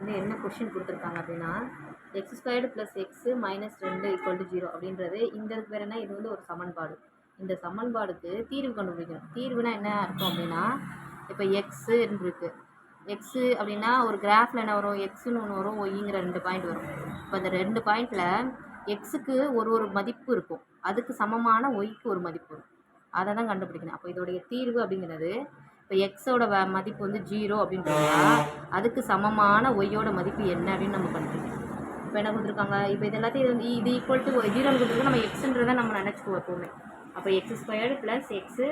வந்து என்ன கொஷின் கொடுத்துருக்காங்க அப்படின்னா X squared plus x minus 2 equal to 0 அப்படின்றது இந்த பேர் என்ன, இது வந்து ஒரு சமன்பாடு. இந்த சமன்பாடுக்கு தீர்வு கண்டுபிடிக்கணும். தீர்வுனா என்ன அர்த்தம் அப்படின்னா, இப்போ எக்ஸு இருக்கு, எக்ஸு அப்படின்னா ஒரு கிராஃபில் என்ன வரும், எக்ஸுன்னு ஒன்று வரும், ஒய்ங்கிற 2 பாயிண்ட் வரும். இப்போ அந்த 2 பாயிண்டில் எக்ஸுக்கு ஒரு மதிப்பு இருக்கும், அதுக்கு சமமான ஒய்க்கு ஒரு மதிப்பு வரும். அதை தான் கண்டுபிடிக்கணும். அப்போ இதோடைய தீர்வு அப்படிங்கிறது, இப்போ எக்ஸோட மதிப்பு வந்து 0 அப்படின்றா அதுக்கு சமமான ஒய்யோட மதிப்பு என்ன அப்படின்னு நம்ம கண்டுபிடிக்கணும். இப்போ என்ன கொடுத்துருக்காங்க, இப்போ இது எல்லாத்தையும் இது ஈக்குவல் டு 0 கொடுத்துருக்கோம், நம்ம எக்ஸுன்றதை நம்ம நினச்சிக்குவோம் எப்போவுமே. அப்போ x squared plus x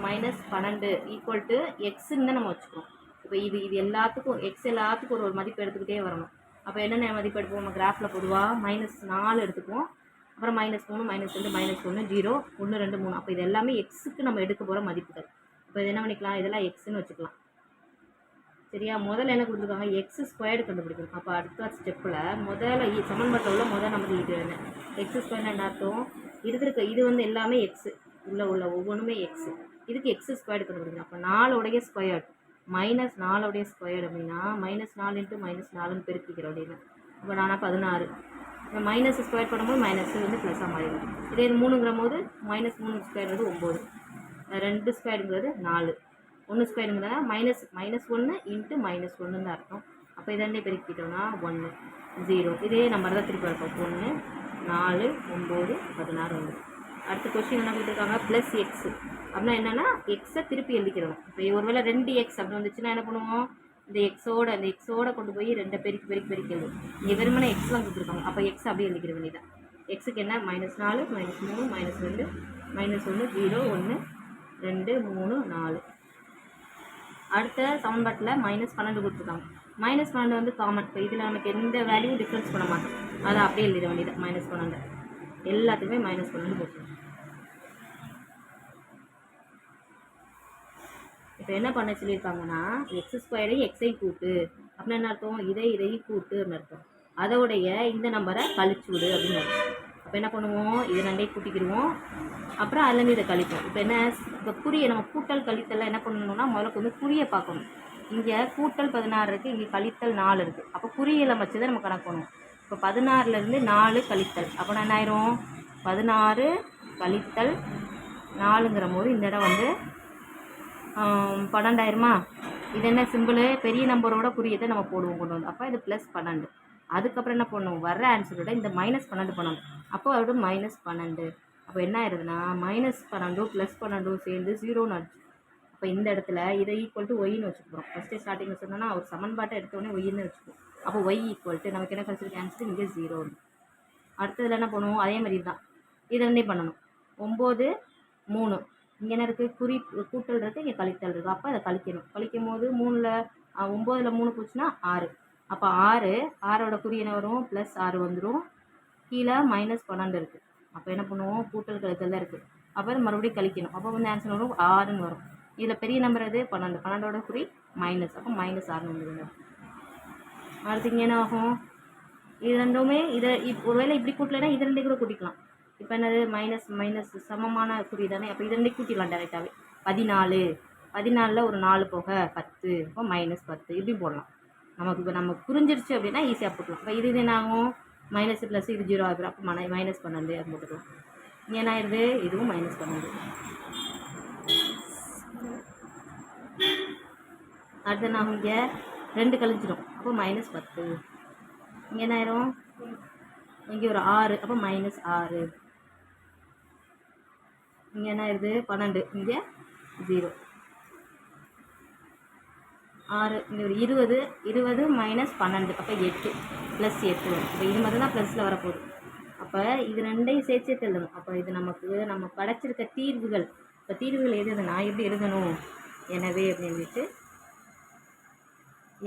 minus 12 equal to எக்ஸுன்னு தான் நம்ம வச்சுக்கிறோம். இப்போ இது எல்லாத்துக்கும் எக்ஸ் எல்லாத்துக்கும் ஒரு மதிப்பு எடுத்துக்கிட்டே வரணும். அப்போ என்னென்ன மதிப்பு எடுப்போம், நம்ம கிராஃபில் பொதுவாக -4 எடுத்துக்குவோம், அப்புறம் -3 -2 -1 0 1 2 3. அப்போ இது எல்லாமே எக்ஸுக்கு நம்ம எடுக்க போகிற மதிப்புகள். இப்போ இது என்ன பண்ணிக்கலாம், இதெல்லாம் எக்ஸுன்னு வச்சுக்கலாம். சரியா, முதல்ல என்ன கொடுத்துருக்காங்க, எக்ஸ் ஸ்கொயர்டு கண்டுபிடிக்கணும். அப்போ அடுத்த ஸ்டெப்பில் முதல்ல சமன்பாட்டில் உள்ள நமக்கு இது என்ன, எக்ஸ் ஸ்கொயர்னு என்ன அர்த்தம், இது வந்து எல்லாமே எக்ஸு, உள்ள ஒவ்வொன்றுமே எக்ஸு, இதுக்கு எக்ஸ் ஸ்கொயர்டு கண்டுபிடிக்கணும். அப்போ 4 ஸ்கொயர்டு -4 ஸ்கொயர்டு அப்படின்னா -4 × -4ன்னு பெருக்கிக்கிறோம் அப்படின்னு. இப்போ 16. இந்த மைனஸ் ஸ்கொயர் பண்ணும்போது மைனஸ் வந்து ப்ளஸ்ஸாக மாறிடும். இதே 3ங்கிற போது -3 ஸ்கொயர் வந்து 9, 2 ஸ்கொயருங்கிறது 4, 1 ஸ்கொயருங்கிறத -1 × -1 தான் அர்த்தம். அப்போ இதே பெருக்கிட்டோம்னா 1 0. இதே நம்பர் தான் திருப்பி இருக்கும், 1 4 9 16 1. அடுத்த கொஸ்டின் என்ன கொடுத்துருக்காங்க, ப்ளஸ் எக்ஸு அப்படின்னா என்னென்னா எக்ஸை திருப்பி எழுதிக்கிறோம். இப்போ ஒருவேளை 2x அப்படி வந்துச்சுன்னா என்ன பண்ணுவோம், இந்த எக்ஸோட கொண்டு போய் 2 பெருக்கி எழுதும். இங்கே வெறுமனே எக்ஸ்லாம் கொடுத்துருக்காங்க, அப்போ எக்ஸ் அப்படியே எழுதிக்கிற வேண்டியதான். எக்ஸுக்கு என்ன -4 -3 -2 -1 0 1 2 3 4. அடுத்த சமன்பாட்டில் -12 கொடுத்துருக்காங்க. -12 வந்து காமன். இப்போ இதில் நமக்கு எந்த வேல்யூ டிஃப்ரென்ஸ் பண்ண மாட்டோம், அதை அப்படியே எழுதிட வேண்டியது. -12 எல்லாத்துக்குமே -12 போட்டுருவோம். இப்போ என்ன பண்ண சொல்லியிருக்காங்கன்னா, எக்ஸ் ஸ்கொயரையும் எக்ஸை கூட்டு அப்படின்னா என்ன அர்த்தம், இதையும் கூட்டுன்னு அர்த்தம். அதோடைய இந்த நம்பரை கழிச்சு விடு அப்படின்னு அர்த்தம். அப்போ என்ன பண்ணுவோம், இது 2ஐயும் கூட்டிக்கிடுவோம், அப்புறம் அதுலேருந்து இதை கழிப்போம். இப்போ என்ன, இப்போ குறியை நம்ம கூட்டல் கழித்தல் என்ன பண்ணணும்னா முதல்ல வந்து குறியை பார்க்கணும். இங்கே கூட்டல் 16 இருக்குது, இங்கே கழித்தல் 4 இருக்குது. அப்போ குறியில் வச்சு தான் நம்ம கணக்கு பண்ணணும். இப்போ 16லேருந்து 4 கழித்தல், அப்போ என்ன ஆயிரும், 16 கழித்தல் 4ங்கிற போது இந்த இடம் வந்து 12 இது என்ன சிம்பிள், பெரிய நம்பரோட குறியத்தை நம்ம போடுவோம் கொண்டு வந்து. அப்போ இது +12. அதுக்கப்புறம் என்ன பண்ணணும், வர்ற ஆன்சரோட இந்த -12 பண்ணணும். அப்போ அதோட -12. அப்போ என்ன ஆயிருதுன்னா -12 +12 சேர்ந்து 0ன்னு ஆச்சு. அப்போ இந்த இடத்துல இதை ஈக்குவல் டு ஒய்ன்னு வச்சுக்கிறோம். ஃபஸ்ட்டு ஸ்டார்டிங்கில் சொன்னோன்னா ஒரு சமன்பாட்டை எடுத்தோடனே ஒய்ன்னு வச்சுக்குவோம். அப்போ ஒய் ஈக்குவல் டு நமக்கு என்ன கழிச்சிருக்கு ஆன்சர், இங்கே 0. அடுத்ததில் என்ன பண்ணுவோம், அதே மாதிரி தான் இதை 2 பண்ணணும். 9 3 இங்கே என்ன இருக்குது, கூட்டல் இருக்குது, இங்கே கழித்தல் இருக்குது. அப்போ அதை கழிக்கும் போது 9ல் 3 போச்சுன்னா 6. அப்போ 6ஓட குறி என்ன வரும், +6 வந்துடும். கீழே -12 இருக்குது. அப்போ என்ன பண்ணுவோம், கூட்டல் கழித்தல் தான் இருக்குது. அப்போ அது மறுபடியும் கழிக்கணும். அப்போ வந்து ஆன்சர் வரும் 6ன்னு வரும். இதில் பெரிய நம்பர் எது, 12. 12ஓட குறி மைனஸ், அப்போ -6ன்னு வந்துடுங்க. அடுத்து இங்கே என்ன ஆகும், இது ரெண்டுமே இதை ஒருவேளை இப்படி கூட்டலைன்னா இது 2 கூட கூட்டிக்கலாம். இப்போ என்னது, மைனஸ் சமமான குறி தானே, அப்போ இது 2 கூட்டிடலாம் டேரெக்டாகவே. 14ல் ஒரு 4 போக 10, அப்போ -10 இப்படி போடலாம். நமக்கு இப்போ நம்ம புரிஞ்சிருச்சு அப்படின்னா ஈஸியாக போட்டுக்கலாம். இப்போ இது என்ன ஆகும், மைனஸ் ப்ளஸ் இது 0 ஆகிடும். அப்போ -12 அது போட்டுக்கலாம். இங்கே என்ன ஆயிடுது, இதுவும் -12. அடுத்து நாம் இங்கே 2 கழிச்சிடும், அப்போ -10. இங்கே என்ன ஆயிரும், இங்கே ஒரு 6, அப்போ -6. இங்கே என்ன ஆயிடுது, 12, இங்கே 0 6, இங்கே ஒரு 20 -12, அப்போ 8 +8 வரும். இப்போ இது மாதிரி தான் ப்ளஸில் வரப்போகுது. அப்போ இது 2ஐயும் சேர்த்து எழுதணும். அப்போ இது நம்ம படைச்சிருக்க தீர்வுகள். இப்போ தீர்வுகள் எதுனா எப்படி எழுதணும், எனவே அப்படின்ட்டு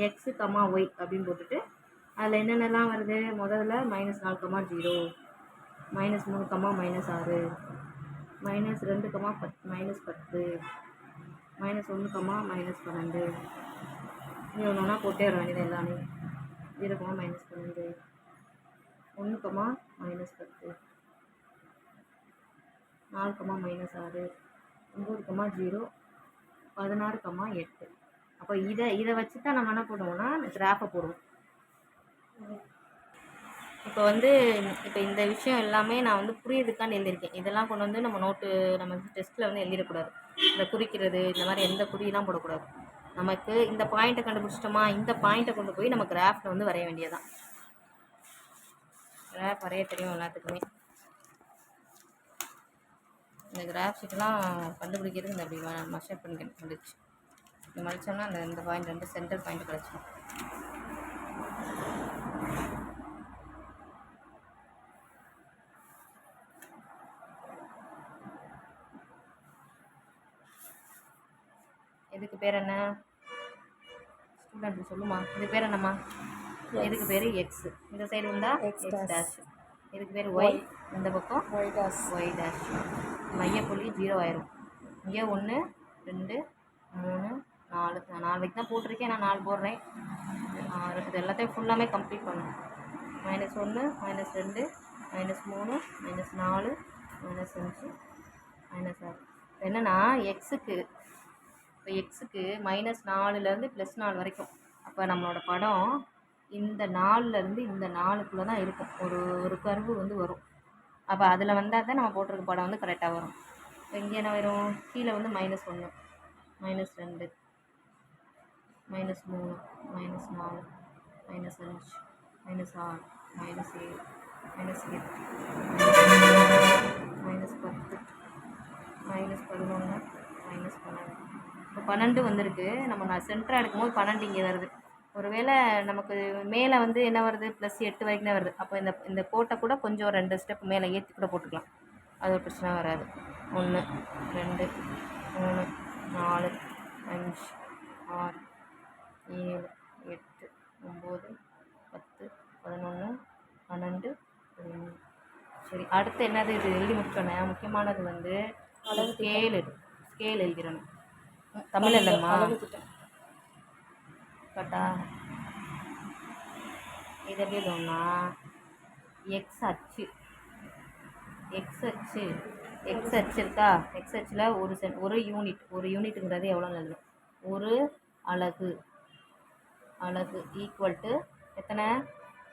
x, y அப்படின்னு போட்டுட்டு அதில் என்னென்னலாம் வருது, முதல்ல -4, 0 -3, -6 -2, -10 -1, -12 இங்கே ஒன்று ஒன்றா போட்டே வர வேண்டியது எல்லாமே. 0, -12 1, -10 4, -6 9, 0 16, 8. அப்போ இதை வச்சு தான் நம்ம என்ன பண்ணுவோம்னா கிராஃபை போடுவோம். இப்போ வந்து இப்போ இந்த விஷயம் எல்லாமே நான் வந்து புரியுதுக்கான்னு எழுதியிருக்கேன். இதெல்லாம் கொண்டு வந்து நம்ம நம்ம டெஸ்ட்டில் வந்து எழுதிடக்கூடாது. இந்த குறிக்கிறது இந்த மாதிரி எந்த குறியெல்லாம் போடக்கூடாது. நமக்கு இந்த பாயிண்ட்டை கண்டுபிடிச்சிட்டோமா, இந்த பாயிண்ட்டை கொண்டு போய் நம்ம கிராஃபில் வந்து வரைய வேண்டியதான். கிராஃப் வரைய தெரியும் எல்லாத்துக்குமே. இந்த கிராஃப் ஷீட்லாம் கண்டுபிடிக்கிறது இந்த அப்படி மெஷர் பண்ணிக்கணும். முடிச்சு இப்படி மடித்தோம்னா இந்த பாயிண்ட் வந்து சென்டர் பாயிண்ட் கிடச்சிடும். இதுக்கு பேர் என்ன ஸ்டூடெண்ட் சொல்லுமா? இதுக்கு பேர் என்னம்மா? இதுக்கு பேர் எக்ஸ். இந்த சைடு வந்தால் எக்ஸ் டேஷ். இதுக்கு பேர் ஒய். இந்த பக்கம் ஒய் டேஷ். மையப்புள்ளி 0 ஆயிரும். இங்கே 1 2 3 4. நான் 4 வரைக்கும் தான் போட்டிருக்கேன். நான் 4 போடுறேன். 6. இது எல்லாத்தையும் ஃபுல்லாமே கம்ப்ளீட் பண்ணணும். -1 -2 -3 -4 -5 -6. என்னென்னா எக்ஸுக்கு இப்போ எக்ஸுக்கு -4லேருந்து +4 வரைக்கும். அப்போ நம்மளோட படம் இந்த 4லேருந்து இந்த 4க்குள்ளே தான் இருக்கும். ஒரு கர்வு வந்து வரும். அப்போ அதில் வந்தால் தான் நம்ம போட்டிருக்க படம் வந்து கரெக்டாக வரும். இப்போ இங்கே என்ன வரும்? கீழே வந்து -1 -2 -3 -3 -4 -5 -6 -7 -8 -10 -11 -12. இப்போ 12 வந்திருக்கு. நம்ம சென்டராக எடுக்கும்போது 12 இங்கே வருது. ஒருவேளை நமக்கு மேலே வந்து என்ன வருது? +8 வரைக்கும் தான் வருது. அப்போ இந்த கோட்டை கூட கொஞ்சம் 2 ஸ்டெப் மேலே ஏற்றி கூட போட்டுக்கலாம். அது ஒரு பிரச்சனை வராது. 1 2 3 4 5 6 7 8 9 10 11 12 13. சரி, அடுத்து என்னது? இது எழுதி முடிச்சோன்னே முக்கியமானது வந்து ஸ்கேல் எழுதிடணும். தமிழ் இல்லைம்மா, கரெக்டா? இது எப்படி எழுதணும்னா எக்ஸ் அச்சு இருக்கா? எக்ஸ் அச்சில் ஒரு யூனிட்டுங்கிறது எவ்வளோன்னு எழுதணும்? ஒரு அலகு ஈக்குவல் டு எத்தனை?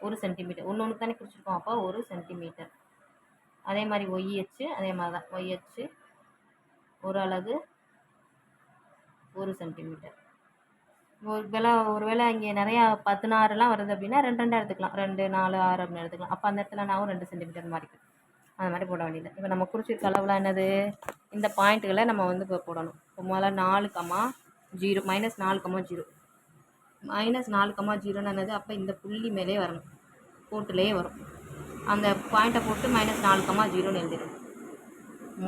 1 சென்டிமீட்டர். ஒன்று தானே குறிச்சிருக்கோம். அப்போ 1 சென்டிமீட்டர். அதே மாதிரி ஒய் அச்சு அதே மாதிரி தான். ஒய் அச்சு ஒரு அலகு 1 சென்டிமீட்டர். ஒருவேளை இங்கே நிறையா 16லாம் வருது அப்படின்னா 2 எடுத்துக்கலாம். 2 4 6 அப்படின்னு எடுத்துக்கலாம். அப்போ அந்த இடத்துல நான் 2 சென்டிமீட்டர் மாதிரி அந்த மாதிரி போட வேண்டியது. இப்போ நம்ம குறிச்சிருக்க அளவுலாம் என்னது? இந்த பாயிண்ட்டுகளை நம்ம வந்து இப்போ போடணும். இப்போ முதல்ல 4, -0 -4, என்னது? அப்போ இந்த புள்ளி மேலே வரணும், கோட்டுலேயே வரும். அந்த பாயிண்ட்டை போட்டு -4, 0ன்னு எழுதிடணும்.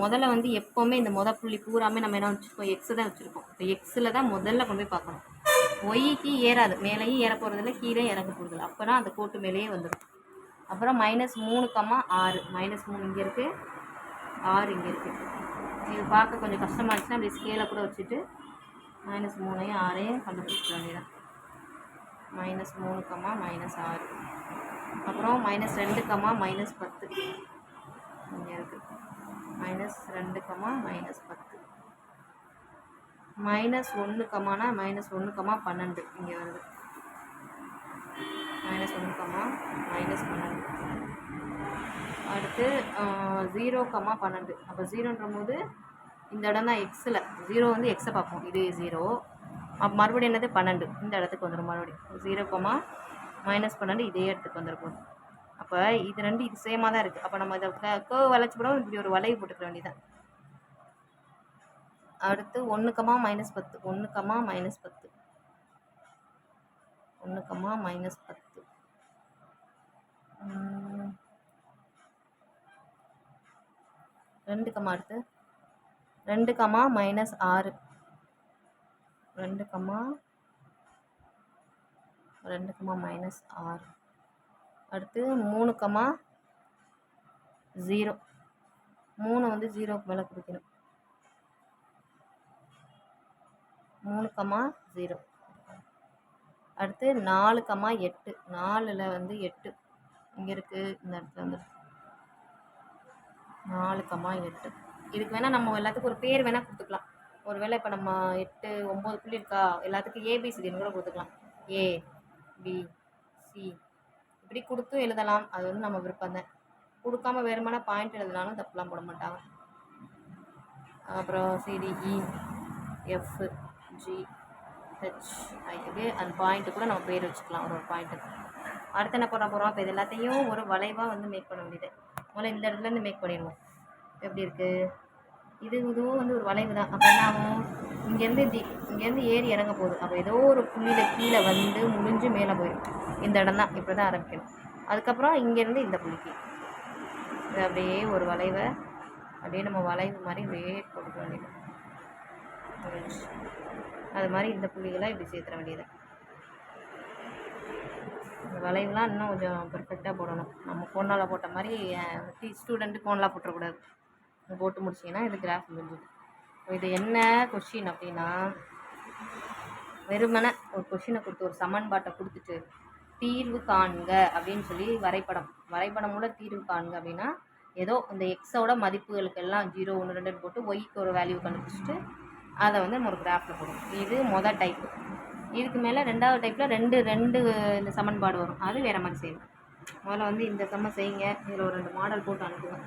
முதல்ல வந்து எப்போவுமே இந்த புள்ளி பூராமே நம்ம என்ன வச்சுருக்கோம்? எக்ஸு தான் வச்சுருக்கோம். இப்போ எக்ஸில் தான் முதல்ல கொண்டு போய் பார்க்கணும். ஒய்க்கு ஏறாது, மேலேயும் ஏற போகிறதில்ல, கீழே இறங்க போகிறதில்ல. அப்போ தான் அந்த கோட்டு மேலேயே வந்துடும். அப்புறம் -3, -6. -3 இங்கே இருக்குது, 6 இங்கே இருக்குது. இது பார்க்க கொஞ்சம் கஷ்டமாக இருந்துச்சுன்னா அப்படி ஸ்கேலை கூட வச்சுட்டு -3ஐயும் 6ஐயும் கண்டுபிடிச்சிக்க வேண்டியதான். -3, -6. அப்புறம் -2, -10 இங்கே இருக்குது. -2, -10. -1, -1, -12 இங்கே வருது. -1, -12. அடுத்து 0, 12. அப்போ 0ன்ற போது இந்த இடம் தான் எக்ஸில். 0 வந்து எக்ஸை பார்ப்போம். இது 0. அப்போ மறுபடியும் என்னது? 12 இந்த இடத்துக்கு வந்துடும். மறுபடியும் 0, -12 இதே இடத்துக்கு வந்துருக்கும். அப்போ இது 2 இது சேமாக தான் இருக்குது. அப்போ நம்ம இதை கேர்வ் வளைச்சி போட இப்படி ஒரு வளைவு போட்டுக்க வேண்டியதான். அடுத்து 1, -10 1, -10 1, -10 2, அடுத்து 2, -6 2, -6. அடுத்து 3, 0. 3 வந்து 0க்கு மேலே குறிக்கணும். 3, 0. அடுத்து 4, 8. 4ல் வந்து 8 இங்கே இருக்குது. இந்த இடத்துல வந்து 4, 8. இதுக்கு வேணால் நம்ம எல்லாத்துக்கும் ஒரு பேர் வேணால் கொடுத்துக்கலாம். ஒருவேளை இப்போ நம்ம 8 9 புள்ளி இருக்கா, எல்லாத்துக்கும் ஏபிசிடின்னு கூட கொடுத்துக்கலாம். A B C இப்படி கொடுத்தும் எழுதலாம், அது வந்து நம்ம விருப்பம் தான். கொடுக்காம வெறுமனே பாயிண்ட் எழுதினாலும் தப்புலாம் போட மாட்டாங்க. அப்புறம் சிடிஇ எஃப் ஜி ஹெச் ஐ இது அந்த பாயிண்ட்டு கூட நம்ம பேர் வச்சுக்கலாம் ஒரு பாயிண்ட்டுக்கு. அடுத்து என்ன பண்ண போகிறோம், இப்போ இது எல்லாத்தையும் ஒரு வளைவாக வந்து மேக் பண்ண வேண்டியது. முதல்ல இந்த இடத்துலேருந்து மேக் பண்ணிடுவோம். எப்படி இருக்குது, இதுவும் வந்து ஒரு வளைவு தான். அப்போ என்ன ஆகும், இங்கேருந்து ஏறி இறங்க போகுது. அப்போ ஏதோ ஒரு புள்ளியில் கீழே வந்து முடிஞ்சு மேலே போயிடும். இந்த இடம் தான் இப்படி தான் ஆரம்பிக்கணும். அதுக்கப்புறம் இங்கேருந்து இந்த புள்ளிக்கு இது அப்படியே ஒரு வளைவை அப்படியே நம்ம வளைவு மாதிரி அப்படியே போட்டுக்க வேண்டியது. அது மாதிரி இந்த புள்ளிகளை இப்படி சேர்த்துற வேண்டியது. இந்த வளைவுலாம் இன்னும் கொஞ்சம் பெர்ஃபெக்டாக போடணும். நம்ம கோனால் போட்ட மாதிரி ஸ்டூடெண்ட்டு கோனலாக போட்டுறக்கூடாது. போட்டு முடிச்சிங்கன்னா இது கிராஃப் முடிஞ்சுது. இது என்ன கொஷின் அப்படின்னா, வெறுமனே ஒரு கொஷினை கொடுத்து ஒரு சமன்பாட்டை கொடுத்துட்டு தீர்வு காண்க அப்படின்னு சொல்லி வரைபடம் மூலம் தீர்வு காண்க அப்படின்னா, ஏதோ இந்த எக்ஸோட மதிப்புகளுக்கெல்லாம் 0 1 2 போட்டு ஒய்க்கு ஒரு வேல்யூ கண்டுபிடிச்சிட்டு அதை வந்து நம்ம ஒரு கிராஃபில் போடணும். இது மொதல் டைப்பு. இதுக்கு மேலே ரெண்டாவது டைப்பில் ரெண்டு இந்த சமன்பாடு வரும். அது வேறு மாதிரி செய்யணும். முதல்ல வந்து இந்த சம்ம செய்யுங்க. இதில் ஒரு 2 மாடல் போட்டு அனுப்புவேன்.